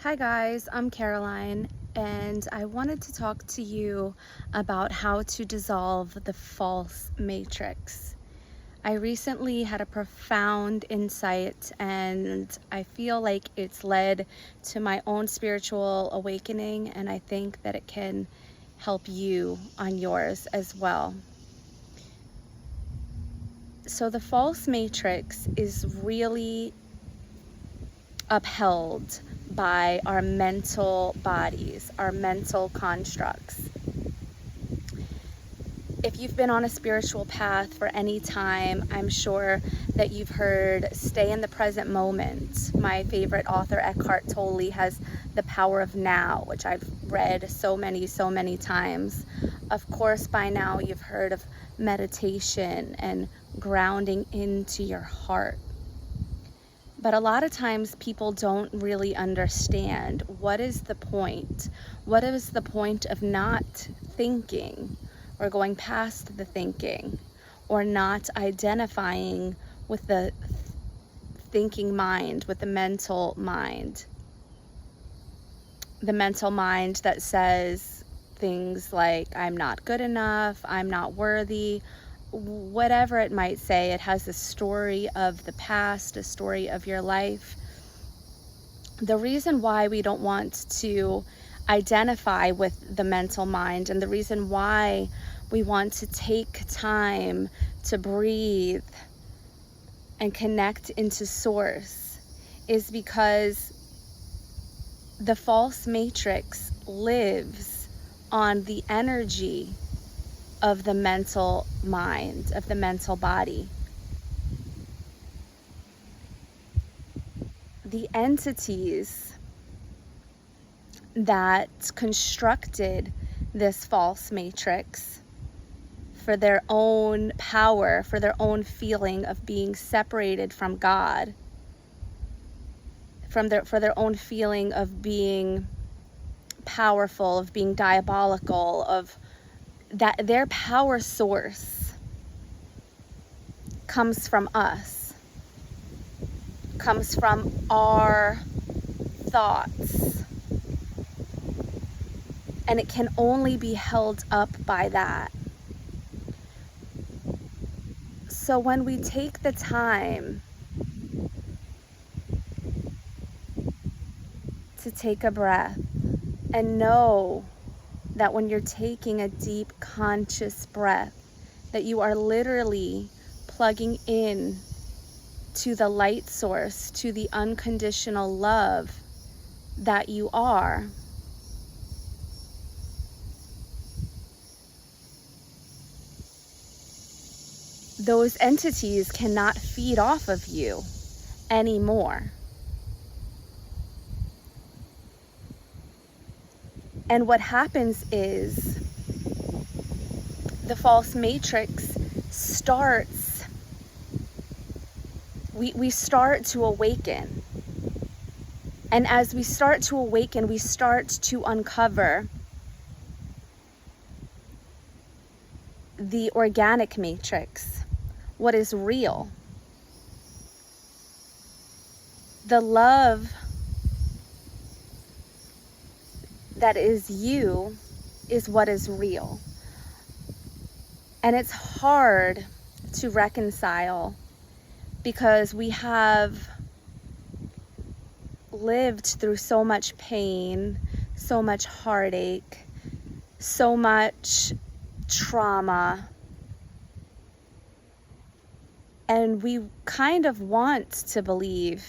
Hi guys, I'm Caroline, and I wanted to talk to you about how to dissolve the false matrix. I recently had a profound insight, and I feel like it's led to my own spiritual awakening, and I think that it can help you on yours as well. So the false matrix is really upheld by our mental bodies, our mental constructs. If you've been on a spiritual path for any time, I'm sure that you've heard stay in the present moment. My favorite author, Eckhart Tolle, has The Power of Now, which I've read so many times. Of course, by now you've heard of meditation and grounding into your heart. But a lot of times people don't really understand what is the point? What is the point of not thinking or going past the thinking or not identifying with the thinking mind, with the mental mind? The mental mind that says things like, I'm not good enough, I'm not worthy, whatever it might say. It has a story of the past, a story of your life. The reason why we don't want to identify with the mental mind, and the reason why we want to take time to breathe and connect into source, is because the false matrix lives on the energy of the mental mind, of the mental body. The entities that constructed this false matrix for their own power, for their own feeling of being separated from God, for their own feeling of being powerful, of being diabolical, of that their power source comes from us, comes from our thoughts, and it can only be held up by that. So when we take the time to take a breath and know that when you're taking a deep conscious breath, that you are literally plugging in to the light source, to the unconditional love that you are, those entities cannot feed off of you anymore. And what happens is the false matrix starts, we start to awaken. And as we start to awaken, we start to uncover the organic matrix, what is real. The love that is you is what is real. And it's hard to reconcile because we have lived through so much pain, so much heartache, so much trauma. And we kind of want to believe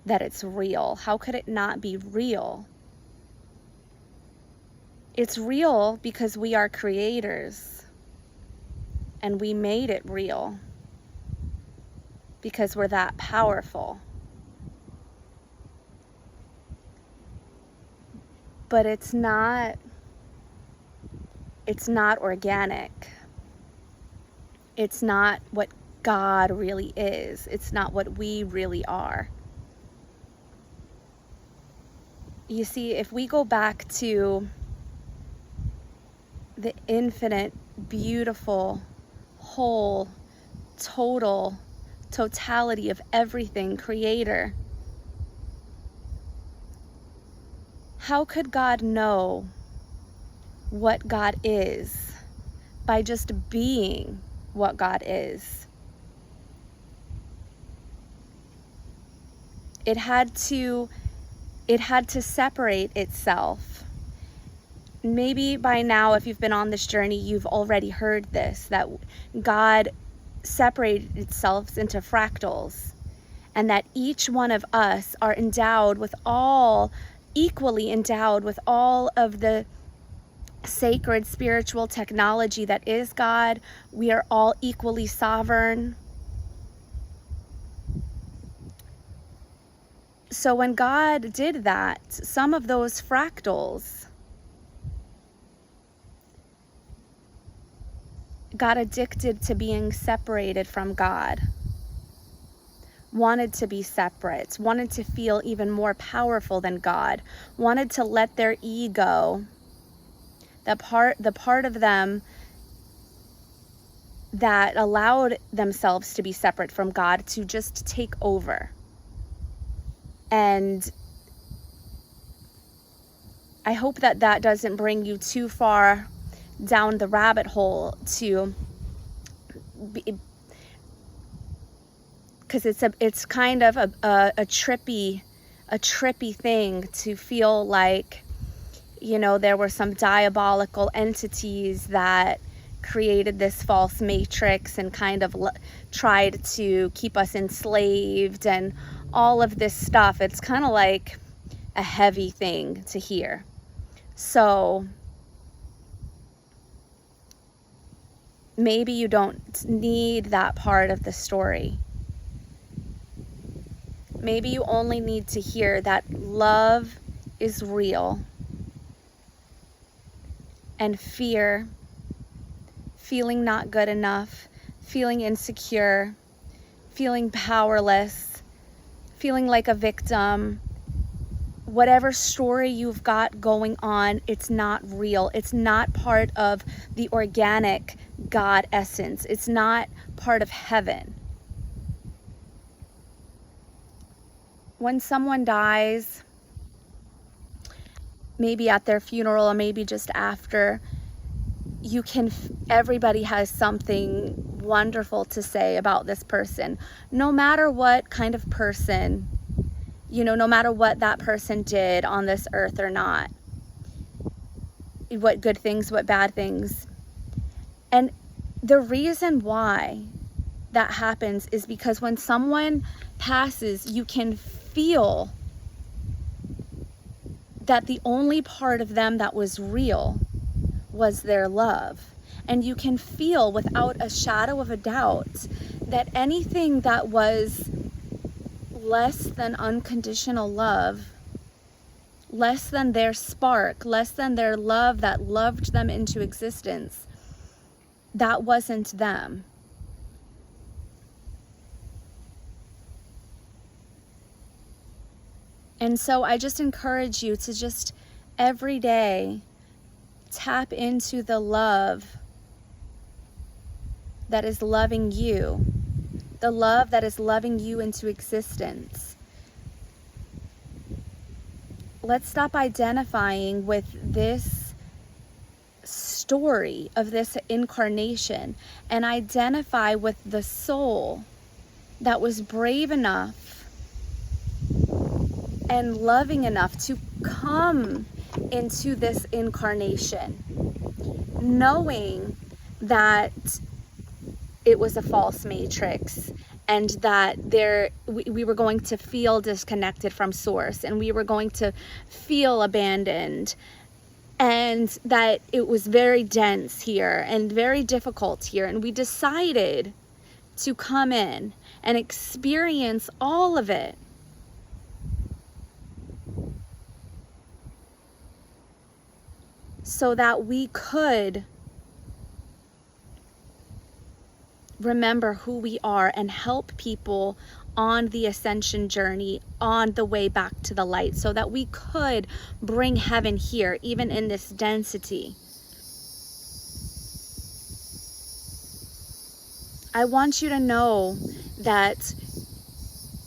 that it's real. How could it not be real? It's real because we are creators and we made it real because we're that powerful. But it's not organic. It's not what God really is. It's not what we really are. You see, if we go back to the infinite, beautiful, whole, totality of everything, creator, how could God know what God is by just being what God is? It had to separate itself. Maybe by now, if you've been on this journey, you've already heard this, that God separated itself into fractals, and that each one of us are equally endowed with all of the sacred spiritual technology that is God. We are all equally sovereign. So when God did that, some of those fractals got addicted to being separated from God, wanted to be separate, wanted to feel even more powerful than God, wanted to let their ego, the part of them that allowed themselves to be separate from God, to just take over. And I hope that that doesn't bring you too far down the rabbit hole, because it's kind of a trippy thing to feel like, you know, there were some diabolical entities that created this false matrix and kind of tried to keep us enslaved and all of this stuff. It's kind of like a heavy thing to hear. So maybe you don't need that part of the story. Maybe you only need to hear that love is real, and fear, feeling not good enough, feeling insecure, feeling powerless, feeling like a victim, whatever story you've got going on, it's not real. It's not part of the organic God essence. It's not part of heaven. When someone dies, maybe at their funeral or maybe just after, everybody has something wonderful to say about this person. No matter what kind of person, you know, no matter what that person did on this earth or not, what good things, what bad things. And the reason why that happens is because when someone passes, you can feel that the only part of them that was real was their love. And you can feel without a shadow of a doubt that anything that was less than unconditional love, less than their spark, less than their love that loved them into existence, that wasn't them. And so I just encourage you to just every day tap into the love that is loving you, the love that is loving you into existence. Let's stop identifying with this story of this incarnation and identify with the soul that was brave enough and loving enough to come into this incarnation, knowing that it was a false matrix and that we were going to feel disconnected from source, and we were going to feel abandoned, and that it was very dense here and very difficult here. And we decided to come in and experience all of it. So that we could remember who we are and help people on the ascension journey, on the way back to the light, so that we could bring heaven here, even in this density. I want you to know that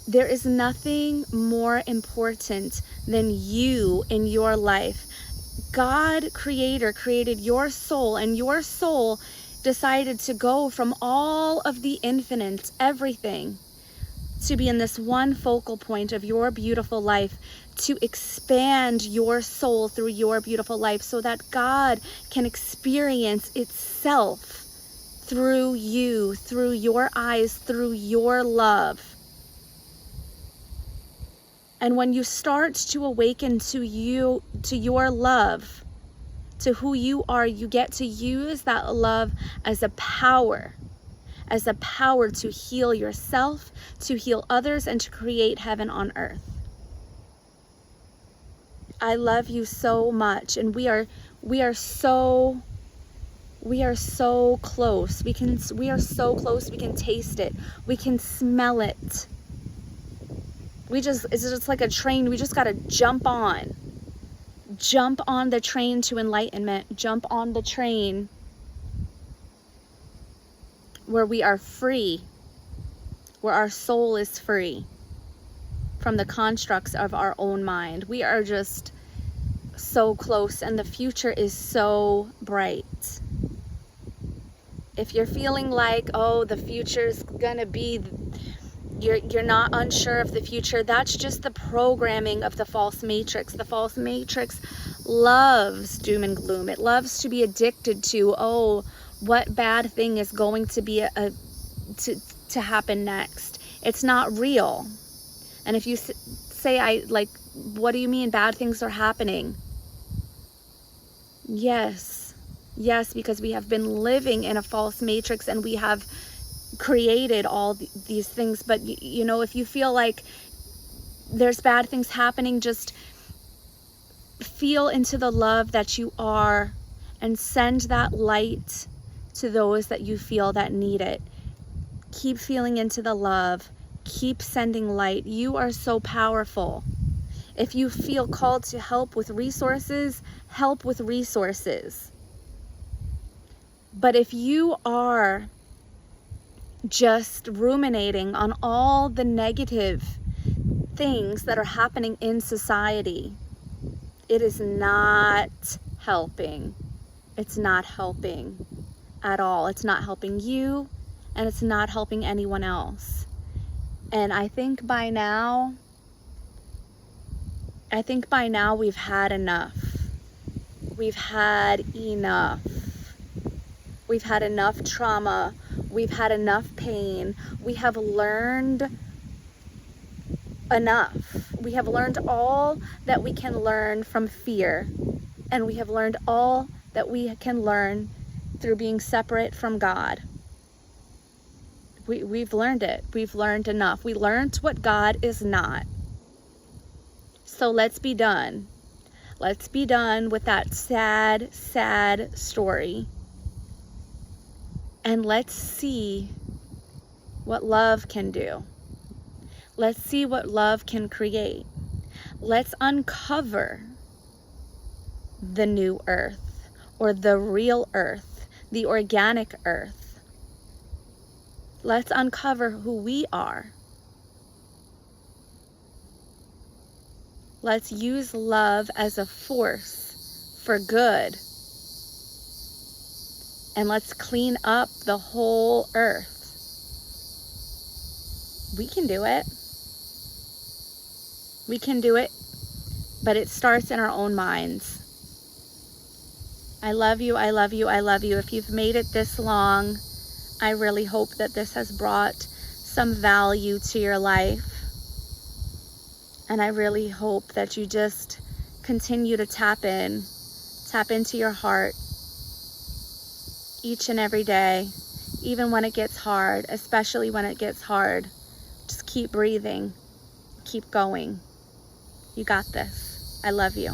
There is nothing more important than you in your life. God, Creator, created your soul, and your soul decided to go from all of the infinite, everything, to be in this one focal point of your beautiful life, to expand your soul through your beautiful life so that God can experience itself through you, through your eyes, through your love. And when you start to awaken to you, to your love, to who you are, you get to use that love as a power to heal yourself, to heal others, and to create heaven on earth. I love you so much, and we are so close. We are so close. We can taste it. We can smell it. It's just like a train. We just got to jump on the train to enlightenment. Jump on the train where we are free, where our soul is free from the constructs of our own mind. We are just so close, and the future is so bright. If you're feeling like, oh, the future's gonna be, you're not unsure of the future, that's just the programming of the false matrix. The false matrix loves doom and gloom. It loves to be addicted to, oh, what bad thing is going to be to happen next. It's not real. And if you say, what do you mean bad things are happening? Yes, because we have been living in a false matrix, and we have created all these things. But if you feel like there's bad things happening, just feel into the love that you are and send that light to those that you feel that need it. Keep feeling into the love. Keep sending light. You are so powerful. If you feel called to help with resources, help with resources. But if you are just ruminating on all the negative things that are happening in society, it is not helping. It's not helping at all. It's not helping you, and it's not helping anyone else. And I think by now we've had enough. We've had enough. We've had enough trauma. We've had enough pain. We have learned enough. We have learned all that we can learn from fear. And we have learned all that we can learn through being separate from God. We've learned it. We've learned enough. We learned what God is not. So let's be done. Let's be done with that sad, sad story. And let's see what love can do. Let's see what love can create. Let's uncover the new earth, or the real earth, the organic earth. Let's uncover who we are. Let's use love as a force for good. And let's clean up the whole earth. We can do it. We can do it, but it starts in our own minds. I love you, I love you, I love you. If you've made it this long, I really hope that this has brought some value to your life. And I really hope that you just continue to tap into your heart each and every day, even when it gets hard, especially when it gets hard. Just keep breathing, keep going. You got this. I love you.